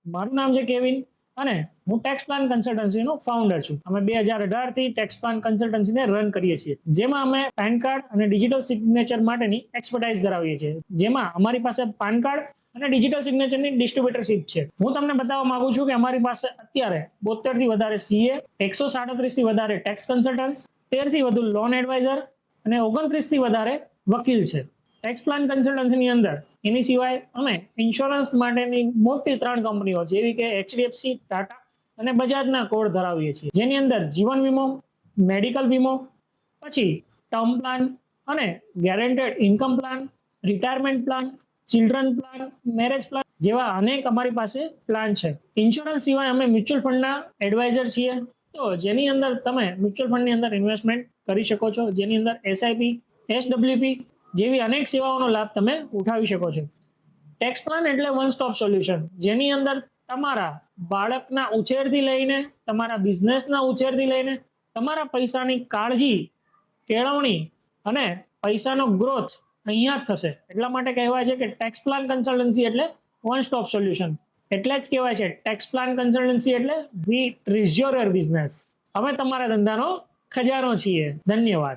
મારું નામ છે કેવિન અને હું ટેક્સ પ્લાન કન્સલ્ટન્સીનો ફાઉન્ડર છું. અમે 2018 થી ટેક્સ પ્લાન કન્સલ્ટન્સીને રન કરીએ છીએ, જેમાં અમે પેન કાર્ડ અને ડિજિટલ સિગ્નેચર માટેની એક્સપર્ટાઇઝ ધરાવીએ છીએ, જેમાં અમારી પાસે પાન કાર્ડ અને ડિજિટલ સિગ્નેચરની ડિસ્ટ્રીબ્યુટરશીપ છે. હું તમને બતાવવા માંગુ છું કે અમારી પાસે અત્યારે 72 થી વધારે સીએ, 137 થી વધારે ટેક્સ કન્સલ્ટન્ટ્સ, 13 થી વધુ લોન એડવાઇઝર અને 29 થી વધારે વકીલ છે. ટેક્સ પ્લાન કન્સલ્ટન્સીની અંદર એની સિવાય અમે ઇન્સ્યોરન્સ માટેની મોટી 3 કંપનીઓ જેવી કે એચડીએફસી, ટાટા અને બજાજના કોડ ધરાવીએ છીએ, જેની અંદર જીવન વીમો, મેડિકલ વીમો, પછી ટર્મ પ્લાન અને guaranteed income plan, retirement plan, children plan, marriage plan જેવા અનેક અમારી પાસે પ્લાન છે. ઇન્સ્યોરન્સ સિવાય અમે મ્યુચ્યુઅલ ફંડના એડવાઇઝર છીએ, તો જેની અંદર તમે મ્યુચ્યુઅલ ફંડની અંદર ઇન્વેસ્ટમેન્ટ કરી શકો છો, જેની અંદર એસઆઈપી, એસડબ્લ્યુપી જેવી અનેક સેવાઓનો લાભ તમે ઉઠાવી શકો છો. ટેક્સ પ્લાન એટલે વન સ્ટોપ સોલ્યુશન, જેની અંદર તમારા બાળકના ઉછેરથી લઈને, તમારા બિઝનેસના ઉછેરથી લઈને, તમારા પૈસાની કાળજી, કેળવણી અને પૈસાનો ગ્રોથ અહીંયા જ થશે. એટલા માટે કહેવાય છે કે ટેક્સ પ્લાન કન્સલ્ટન્સી એટલે વન સ્ટોપ સોલ્યુશન. એટલે જ કહેવાય છે ટેક્સ પ્લાન કન્સલ્ટન્સી એટલે વી ટ્રીઝ યોર બિઝનેસ. અમે તમારા ધંધાનો ખજાનો છીએ. ધન્યવાદ.